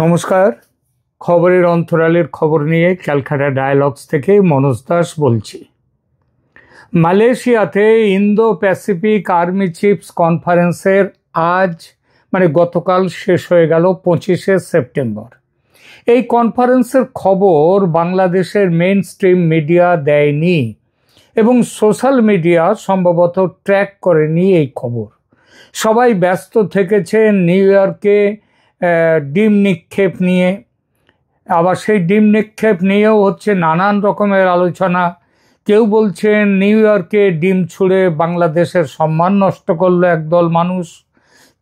নমস্কার। খবরের অন্তরালের খবর নিয়ে ক্যালকাটা ডায়ালগস থেকে মনোজ দাস বলছি। মালয়েশিয়াতে ইন্দো প্যাসিফিক আর্মি চিফস কনফারেন্সের গতকাল শেষ হয়ে গেল 25শে সেপ্টেম্বর। এই কনফারেন্সের খবর বাংলাদেশের মেইন স্ট্রিম মিডিয়া দেয়নি এবং সোশ্যাল মিডিয়া সম্ভবত ট্র্যাক করেনি এই খবর। সবাই ব্যস্ত থেকেছেন নিউ ইয়র্কে ডিম নিক্ষেপ নিয়ে, আবার সেই ডিম নিক্ষেপ নিয়েও হচ্ছে নানান রকমের আলোচনা। কেউ বলছেন নিউ ইয়র্কে ডিম ছুঁড়ে বাংলাদেশের সম্মান নষ্ট করলো একদল মানুষ,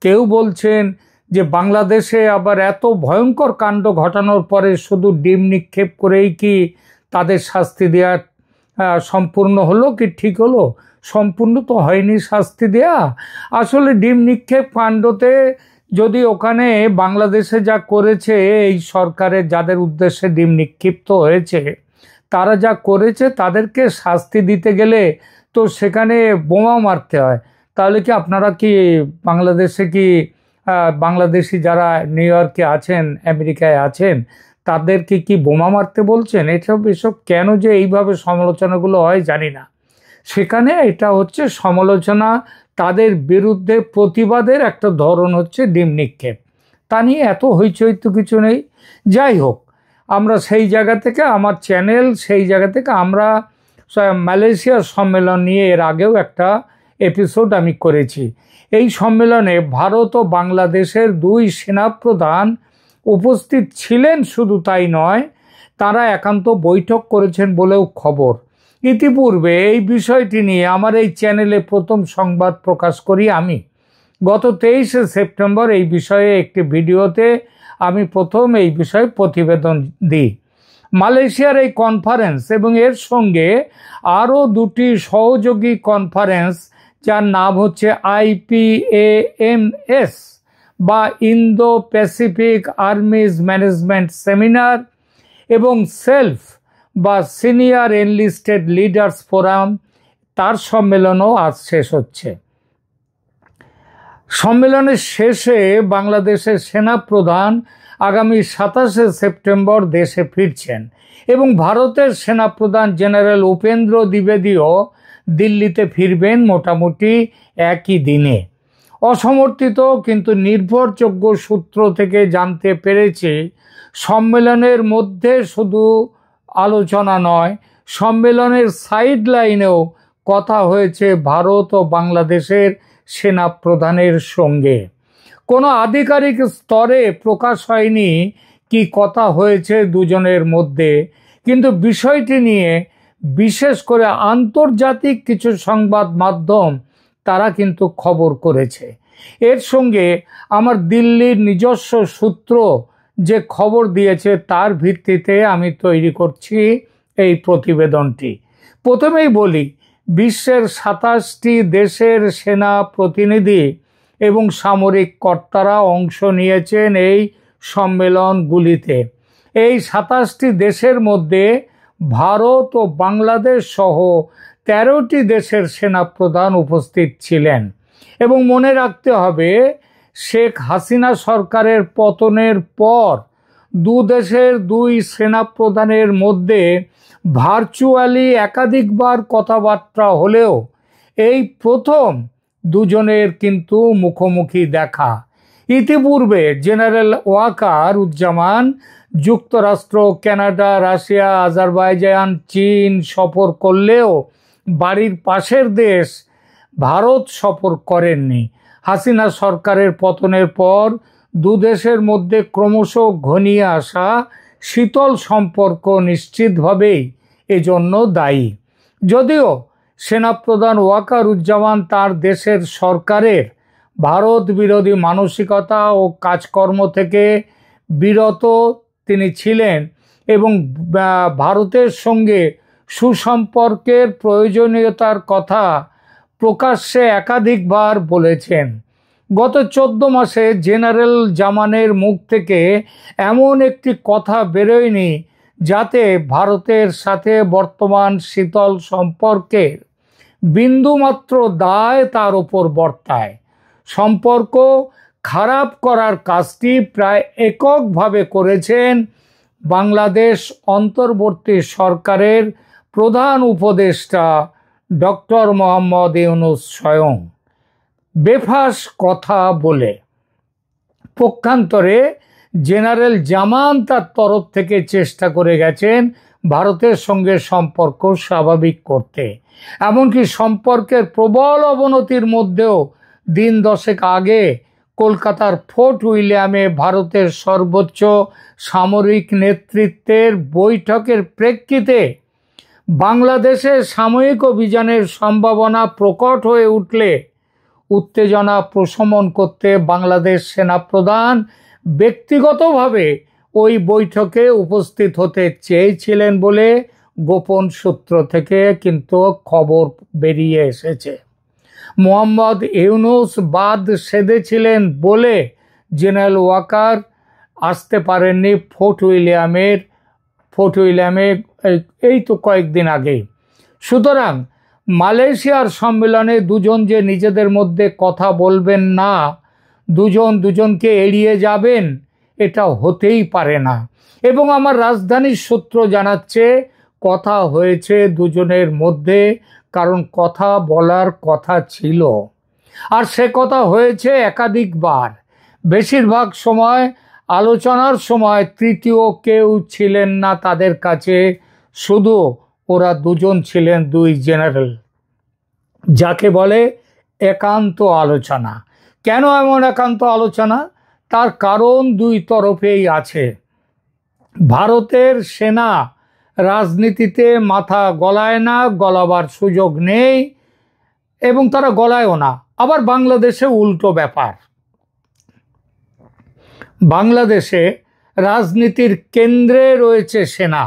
কেউ বলছেন যে বাংলাদেশে আবার এত ভয়ঙ্কর কাণ্ড ঘটানোর পরে শুধু ডিম নিক্ষেপ করেই কি তাদের শাস্তি দেওয়া সম্পূর্ণ হলো কি ঠিক হলো? সম্পূর্ণ তো হয়নি শাস্তি দেয়া। আসলে ডিম নিক্ষেপ কাণ্ডতে যদি ওখানে বাংলাদেশে যা করেছে এই সরকারের যাদের উদ্দেশ্যে ডিম নিক্ষিপ্ত হয়েছে তারা যা করেছে তাদেরকে শাস্তি দিতে গেলে তো সেখানে বোমা মারতে হয়। তাহলে কি আপনারা কি বাংলাদেশে কি বাংলাদেশি যারা নিউ ইয়র্কে আছেন, আমেরিকায় আছেন, তাদেরকে কি বোমা মারতে বলছেন? এসব কেন যে এইভাবে সমালোচনাগুলো হয় জানি না। সেখানে এটা হচ্ছে সমালোচনা, তাদের বিরুদ্ধে প্রতিবাদের একটা ধরন হচ্ছে ডিম নিক্ষেপ। তা নিয়ে এত হইচই তো কিছু নেই। যাই হোক, আমরা সেই জায়গা থেকে আমার চ্যানেল সেই জায়গা থেকে আমরা মালয়েশিয়ার সম্মেলন নিয়ে এর আগেও একটা এপিসোড আমি করেছি। এই সম্মেলনে ভারত ও বাংলাদেশের দুই সেনাপ্রধান উপস্থিত ছিলেন, শুধু তাই নয় তারা একান্ত বৈঠক করেছেন বলেও খবর। ইতিপূর্বে এই বিষয়টি নিয়ে আমার এই চ্যানেলে প্রথম সংবাদ প্রকাশ করি আমি। গত 23শে সেপ্টেম্বর এই বিষয়ে একটি ভিডিওতে আমি প্রথম এই বিষয়ে প্রতিবেদন দিই। মালয়েশিয়ার এই কনফারেন্স এবং এর সঙ্গে আরও দুটি সহযোগী কনফারেন্স যার নাম হচ্ছে IPAMS বা Indo Pacific army's management seminar এবং সেলফ বা সিনিয়র এনলিস্টেড লিডার্স ফোরাম, তার সম্মেলনও আজ শেষ হচ্ছে। সম্মেলনের শেষে বাংলাদেশের সেনাপ্রধান আগামী 27শে সেপ্টেম্বর দেশে ফিরছেন এবং ভারতের সেনাপ্রধান জেনারেল উপেন্দ্র দ্বিবেদীও দিল্লিতে ফিরবেন মোটামুটি একই দিনে। অসমর্থিত কিন্তু নির্ভরযোগ্য সূত্র থেকে জানতে পেরেছি সম্মেলনের মধ্যে শুধু আলোচনা নয়, সম্মেলনের সাইড লাইনেও কথা হয়েছে ভারত ও বাংলাদেশের সেনাপ্রধানের সঙ্গে। কোনো আধিকারিক স্তরে প্রকাশ হয়নি কি কথা হয়েছে দুজনের মধ্যে, কিন্তু বিষয়টি নিয়ে বিশেষ করে আন্তর্জাতিক কিছু সংবাদ মাধ্যম তারা কিন্তু খবর করেছে। এর সঙ্গে আমার দিল্লির নিজস্ব সূত্র যে খবর দিয়েছে তার ভিত্তিতে আমি তৈরি করছি এই প্রতিবেদনটি। প্রথমেই বলি, বিশ্বের 27টি দেশের সেনা প্রতিনিধি এবং সামরিক কর্তারা অংশ নিয়েছেন এই সম্মেলনগুলিতে। এই 27টি দেশের মধ্যে ভারত ও বাংলাদেশ সহ 13টি দেশের সেনাপ্রধান উপস্থিত ছিলেন। এবং মনে রাখতে হবে, শেখ হাসিনা সরকারের পতনের পর দু দেশের দুই সেনাপ্রধানের মধ্যে ভার্চুয়ালি একাধিকবার কথাবার্তা হলেও এই প্রথম দুজনের কিন্তু মুখোমুখি দেখা। ইতিপূর্বে জেনারেল ওয়াকার উজ্জামান যুক্তরাষ্ট্র, কানাডা, রাশিয়া, আজারবাইজান, চীন সফর করলেও বাড়ির পাশের দেশ ভারত সফর করেননি। হাসিনা সরকারের পতনের পর দু দেশের মধ্যে ক্রমশ ঘনিয়ে আসা শীতল সম্পর্ক নিশ্চিতভাবেই এজন্য দায়ী। যদিও সেনাপ্রধান ওয়াকারুজ্জামান তার দেশের সরকারের ভারত বিরোধী মানসিকতা ও কাজকর্ম থেকে বিরত তিনি ছিলেন এবং ভারতের সঙ্গে সুসম্পর্কের প্রয়োজনীয়তার কথা প্রকাশ্যে একাধিকবার বলেছেন। গত 14 মাসে জেনারেল জামানের মুখ থেকে এমন একটি কথা বেরোয়নি যাতে ভারতের সাথে বর্তমান শীতল সম্পর্কের বিন্দুমাত্র দায় তার ওপর বর্তায়। সম্পর্ক খারাপ করার কাজটি প্রায় এককভাবে করেছেন বাংলাদেশ অন্তর্বর্তী সরকারের প্রধান উপদেষ্টা ডক্টর মোহাম্মদ ইউনূস স্বয়ং, বেফাঁস কথা বলে। পক্ষান্তরে জেনারেল জামান তার তরফ থেকে চেষ্টা করে গেছেন ভারতের সঙ্গে সম্পর্ক স্বাভাবিক করতে। এমনকি সম্পর্কের প্রবল অবনতির মধ্যেও দিন 10 আগে কলকাতার ফোর্ট উইলিয়ামে ভারতের সর্বোচ্চ সামরিক নেতৃত্বের বৈঠকের প্রেক্ষিতে বাংলাদেশে সাময়িক অভিযানের সম্ভাবনা প্রকট হয়ে উঠলে উত্তেজনা প্রশমন করতে বাংলাদেশ সেনাপ্রধান ব্যক্তিগতভাবে ওই বৈঠকে উপস্থিত হতে চেয়েছিলেন বলে গোপন সূত্র থেকে কিন্তু খবর বেরিয়ে এসেছে। মোহাম্মদ ইউনূস বাদ সেধেছিলেন বলে জেনারেল ওয়াকার আসতে পারেননি ফোর্ট উইলিয়ামে এই তো কয়েকদিন আগে। সুতরাং মালয়েশিয়ার সম্মেলনে দুজন যে নিজেদের মধ্যে কথা বলবেন না, দুজন দুজনকে এড়িয়ে যাবেন, এটা হতেই পারে না। এবং আমার রাজধানীর সূত্র জানাচ্ছে কথা হয়েছে দুজনের মধ্যে, কারণ কথা বলার কথা ছিল, আর সে কথা হয়েছে একাধিকবার। বেশিরভাগ সময় আলোচনার সময় তৃতীয় কেউ ছিলেন না তাদের কাছে, শুধু ওরা দুজন ছিলেন, দুই জেনারেল, যাকে বলে একান্ত আলোচনা। কেন এমন একান্ত আলোচনা? তার কারণ দুই তরফেই আছে। ভারতের সেনা রাজনীতিতে মাথা গলায় না, গলাবার সুযোগ নেই, এবং তারা গলায়ও না। আবার বাংলাদেশে উল্টো ব্যাপার। বাংলাদেশে রাজনীতির কেন্দ্রে রয়েছে সেনা।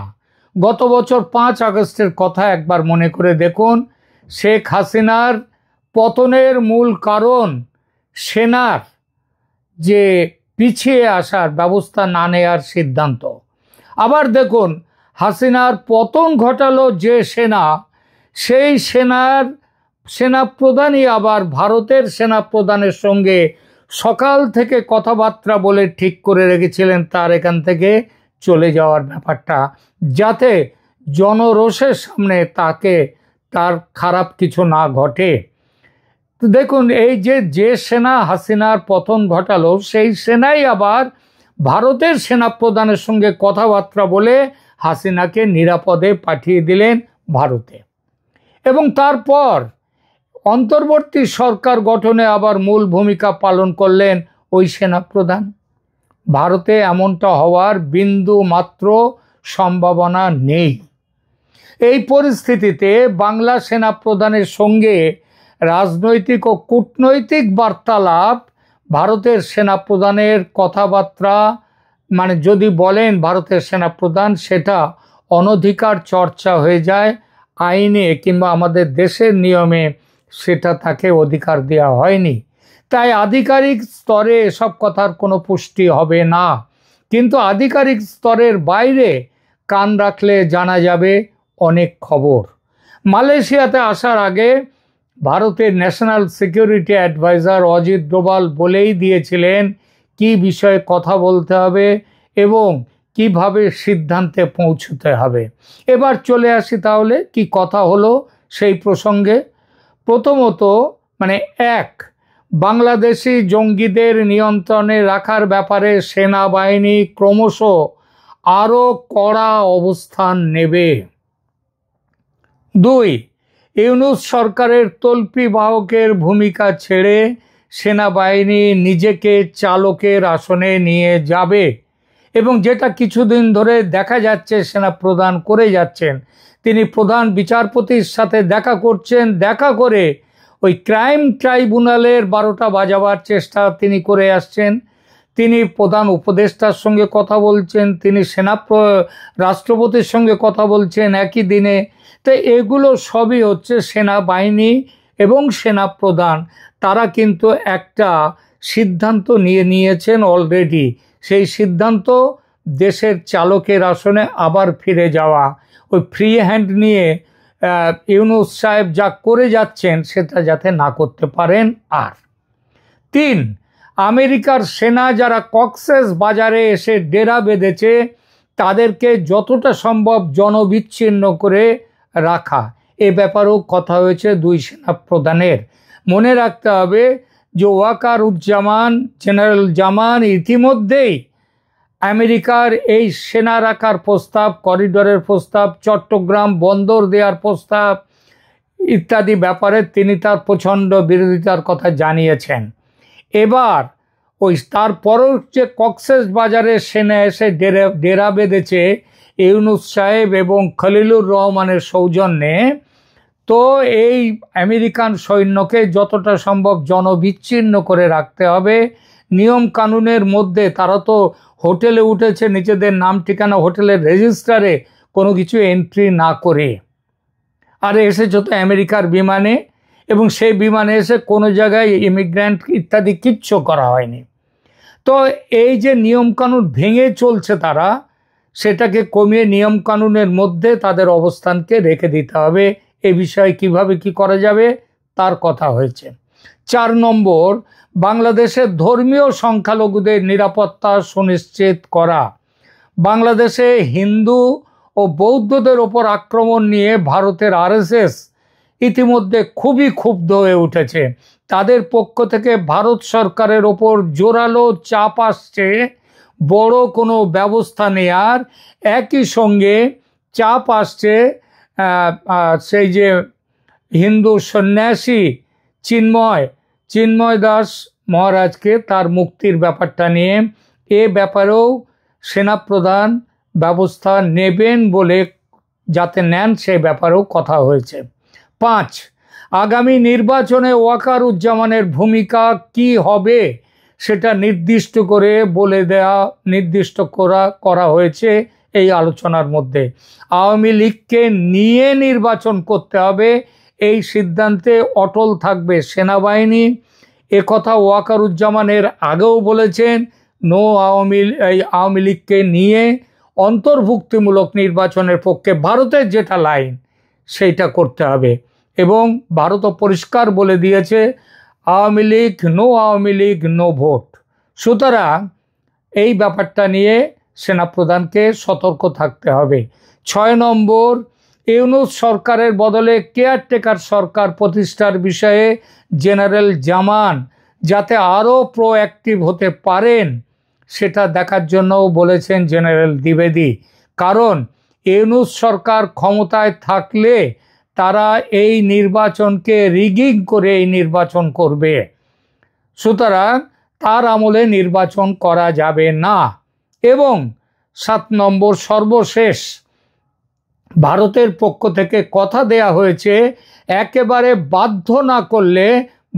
গত বছর 5 আগস্টের কথা একবার মনে করে দেখুন। শেখ হাসিনার পতনের মূল কারণ সেনার যে পিছিয়ে আসার ব্যবস্থা না নেওয়ার সিদ্ধান্ত। আবার দেখুন, হাসিনার পতন ঘটালো যে সেনা, সেই সেনাপ্রধানই আবার ভারতের সেনাপ্রধানের সঙ্গে সকাল থেকে কথাবার্তা বলে ঠিক করে রেখেছিলেন তার এখান থেকে চলে যাওয়ার ব্যাপারটা, যাতে জনরোষের সামনে তার খারাপ কিছু না ঘটে। তো দেখুন, এই যে সেনা হাসিনার পতন ঘটালো, সেই সেনাই আবার ভারতের সেনাপ্রধানের সঙ্গে কথাবার্তা বলে হাসিনাকে নিরাপদে পাঠিয়ে দিলেন ভারতে। এবং তারপর অন্তর্বর্তী সরকার গঠনে আবার মূল ভূমিকা পালন করলেন ওই সেনাপ্রধান। ভারতে এমনটা হওয়ার বিন্দু মাত্র সম্ভাবনা নেই। এই পরিস্থিতিতে বাংলা সেনাপ্রধানের সঙ্গে রাজনৈতিক ও কূটনৈতিক বার্তালাপ, ভারতের সেনাপ্রধানের কথাবার্তা, মানে যদি বলেন ভারতের সেনাপ্রধান, সেটা অনধিকার চর্চা হয়ে যায় আইনে কিংবা আমাদের দেশের নিয়মে, সেটা তাকে অধিকার দেওয়া হয়নি। তাই আধিকারিক স্তরে এসব কথার কোনো পুষ্টি হবে না। কিন্তু আধিকারিক স্তরের বাইরে কান রাখলে জানা যাবে অনেক খবর। মালয়েশিয়াতে আসার আগে ভারতের national security adviser Ajit Doval বলেই দিয়েছিলেন কি বিষয়ে কথা বলতে হবে এবং কিভাবে সিদ্ধান্তে পৌঁছতে হবে। এবার চলে আসি তাহলে কি কথা হলো সেই প্রসঙ্গে। প্রথমত, বাংলাদেশি জঙ্গিদের নিয়ন্ত্রণে রাখার ব্যাপারে সেনাবাহিনী ক্রমশ আরও কড়া অবস্থান নেবে। 2, ইউনূস সরকারের তল্পি বাহকের ভূমিকা ছেড়ে সেনাবাহিনী নিজেকে চালকের আসনে নিয়ে যাবে, এবং যেটা কিছুদিন ধরে দেখা যাচ্ছে সেনাপ্রধান করে যাচ্ছেন। তিনি প্রধান বিচারপতির সাথে দেখা করছেন, দেখা করে ওই ক্রাইম ট্রাইব্যুনালের 12টা বাজাবার চেষ্টা তিনি করে আসছেন। তিনি প্রধান উপদেষ্টার সঙ্গে কথা বলছেন, তিনি রাষ্ট্রপতির সঙ্গে কথা বলছেন একই দিনে। তো এগুলো সবই হচ্ছে সেনাবাহিনী এবং সেনাপ্রধান, তারা কিন্তু একটা সিদ্ধান্ত নিয়েছেন অলরেডি। সেই সিদ্ধান্ত দেশের চালকের আসনে আবার ফিরে যাওয়া। ওই ফ্রি হ্যান্ড নিয়ে ইউনূস সাহেব যা করে যাচ্ছেন সেটা যাতে না করতে পারেন। আর 3, আমেরিকার সেনা যারা কক্সেস বাজারে এসে ডেরা বেঁধেছে তাদেরকে যতটা সম্ভব জনবিচ্ছিন্ন করে রাখা, এ ব্যাপারেও কথা হয়েছে দুই সেনা প্রধানের। মনে রাখতে হবে যে ওয়াকারুজ্জামান, জেনারেল জামান ইতিমধ্যেই আমেরিকার এই সেনা রাখার প্রস্তাব, করিডোরের প্রস্তাব, চট্টগ্রাম বন্দর দেওয়ার প্রস্তাব ইত্যাদি ব্যাপারে তিনি তার প্রচণ্ড বিরোধিতার কথা জানিয়েছেন। এবার ওই তারপরও যে কক্সেস বাজারে সেনা এসে ডেরা বেঁধেছে ইউনূস সাহেব এবং খলিলুর রহমানের সৌজন্যে, তো এই আমেরিকান সৈন্যকে যতটা সম্ভব জনবিচ্ছিন্ন করে রাখতে হবে। নিয়ম কানুনের মধ্যে তারা তো হোটেলে উঠেছে, নিজেদের নাম ঠিকানা হোটেলের রেজিস্টারে কোনো কিছু এন্ট্রি না করে, আর এসেছে তো আমেরিকার বিমানে, এবং সেই বিমানে এসে কোনো জায়গায় ইমিগ্র্যান্ট ইত্যাদি কিচ্ছু করা হয়নি। তো এই যে নিয়মকানুন ভেঙে চলছে তারা, সেটাকে কমিয়ে নিয়মকানুনের মধ্যে তাদের অবস্থানকে রেখে দিতে হবে। এ বিষয়ে কিভাবে কি করা যাবে তার কথা হয়েছে। 4 নম্বর, বাংলাদেশের ধর্মীয় সংখ্যালঘুদের নিরাপত্তা সুনিশ্চিত করা। বাংলাদেশে হিন্দু ও বৌদ্ধদের ওপর আক্রমণ নিয়ে ভারতের আরএসএস ইতিমধ্যে খুবই ক্ষুব্ধ হয়ে উঠেছে। তাদের পক্ষ থেকে ভারত সরকারের ওপর জোরালো চাপ আসছে বড় কোনো ব্যবস্থা নেয়ার। একই সঙ্গে চাপ আসছে সেই যে হিন্দু সন্ন্যাসী চিন্ময় দাস মহারাজকে, তার মুক্তির ব্যাপারটা নিয়ে, এ ব্যাপারেও সেনাপ্রধান ব্যবস্থা নেবেন বলে, যাতে নেন সে ব্যাপারেও কথা হয়েছে। 5, আগামী নির্বাচনে ওয়াকারুজ্জামানের ভূমিকা কি হবে সেটা নির্দিষ্ট করা হয়েছে এই আলোচনার মধ্যে। আওয়ামী লীগকে নিয়ে নির্বাচন করতে হবে, এই সিদ্ধান্তে অটল থাকবে সেনাবাহিনী। একথা ওয়াকারুজ্জামানের আগেও বলেছেন, আওয়ামী লীগকে নিয়ে অন্তর্ভুক্তিমূলক নির্বাচনের পক্ষে ভারতের যেটা লাইন সেইটা করতে হবে। এবং ভারতও পরিষ্কার বলে দিয়েছে আওয়ামী লীগ নো ভোট। সুতরাং এই ব্যাপারটা নিয়ে সেনাপ্রধানকে সতর্ক থাকতে হবে। 6 নম্বর, ইউনূস সরকারের বদলে কেয়ারটেকার সরকার প্রতিষ্ঠার বিষয়ে জেনারেল জামান যাতে আরও প্রোঅ্যাক্টিভ হতে পারেন সেটা দেখার জন্যও বলেছেন জেনারেল দ্বিবেদী। কারণ ইউনূস সরকার ক্ষমতায় থাকলে তারা এই নির্বাচনকে রিগিং করে এই নির্বাচন করবে, সুতরাং তার আমলে নির্বাচন করা যাবে না। এবং 7 নম্বর, সর্বশেষ, ভারতের পক্ষ থেকে কথা দেয়া হয়েছে একেবারে বাধ্য না করলে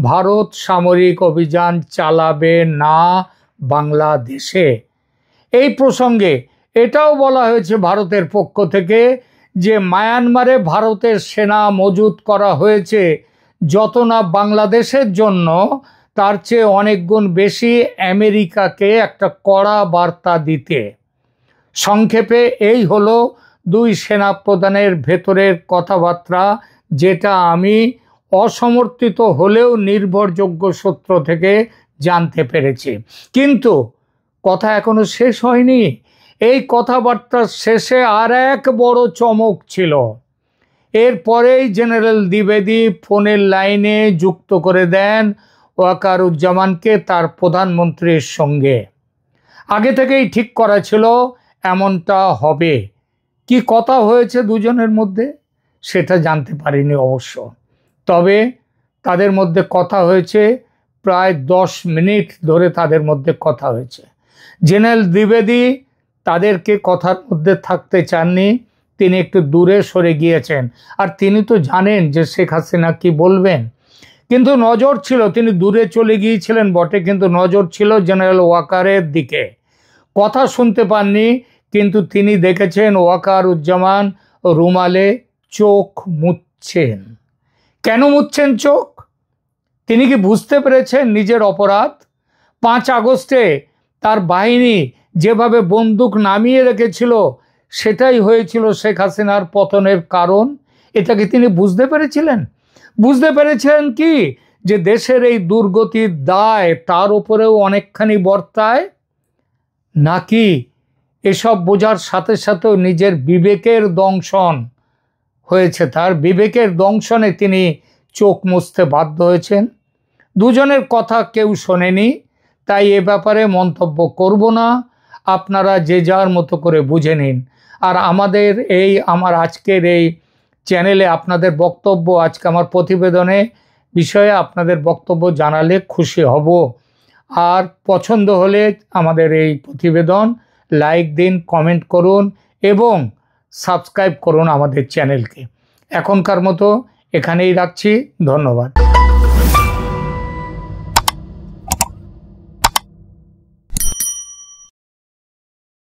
ভারত সামরিক অভিযান চালাবে না বাংলাদেশে। এই প্রসঙ্গে এটাও বলা হয়েছে ভারতের পক্ষ থেকে যে মায়ানমারে ভারতের সেনা মজুত করা হয়েছে যত না বাংলাদেশের জন্য, তার চেয়ে অনেক গুণ বেশি আমেরিকাকে একটা কড়া বার্তা দিতে। সংক্ষেপে এই হলো 2 সেনাপ্রধানের ভেতরের কথাবার্তা, যেটা আমি অসমর্থিত হলেও নির্ভরযোগ্য সূত্র থেকে জানতে পেরেছি। কিন্তু কথা এখনো শেষ হয়নি। এই কথাবার্তার শেষে আর এক বড় চমক ছিল। এরপরেই জেনারেল দ্বিবেদী ফোনের লাইনে যুক্ত করে দেন ওয়াকারুজ্জামানকে তার প্রধানমন্ত্রীর সঙ্গে। আগে থেকেই ঠিক করা ছিল এমনটা হবে। কি কথা হয়েছে দুজনের মধ্যে সেটা জানতে পারিনি অবশ্য, তবে তাদের মধ্যে কথা হয়েছে প্রায় 10 মিনিট ধরে তাদের মধ্যে কথা হয়েছে। জেনারেল দ্বিবেদী তাদেরকে কথার মধ্যে থাকতে চাননি, তিনি একটু দূরে সরে গিয়েছেন। আর তিনি তো জানেন যে শেখ হাসিনা কি বলবেন, কিন্তু নজর ছিল, তিনি দূরে চলে গিয়েছিলেন বটে, কিন্তু নজর ছিল জেনারেল ওয়াকারের দিকে। কথা শুনতে পাননি, কিন্তু তিনি দেখেছেন ওয়াকারুজ্জামান রুমালে চোখ মুছছেন। কেন মুছছেন চোখ? তিনি কি বুঝতে পেরেছেন নিজের অপরাধ? 5 আগস্টে তার বাহিনী যেভাবে বন্দুক নামিয়ে রেখেছিল সেটাই হয়েছিল শেখ হাসিনার পতনের কারণ। এটা কি তিনি বুঝতে পেরেছিলেন? বুঝতে পেরেছিলেন কি যে দেশের এই দুর্গতির দায় তার উপরেও অনেকখানি বর্তায়, নাকি এসব বোঝার সাথে সাথেও নিজের বিবেকের দংশন হয়েছে, তার বিবেকের দংশনে তিনি চোখ মুছতে বাধ্য হয়েছেন? দুজনের কথা কেউ শোনেনি, তাই এ ব্যাপারে মন্তব্য করব না। আপনারা যে যার মতো করে বুঝে নিন। আর আমার আজকের এই চ্যানেলে আপনাদের বক্তব্য, আজকে আমার প্রতিবেদনে বিষয়ে আপনাদের বক্তব্য জানালে খুশি হব। আর পছন্দ হলে আমাদের এই প্রতিবেদন লাইক দিন, কমেন্ট করুন এবং সাবস্ক্রাইব করুন আমাদের চ্যানেলকে। এখনকার মতো এখানেই রাখছি। ধন্যবাদ।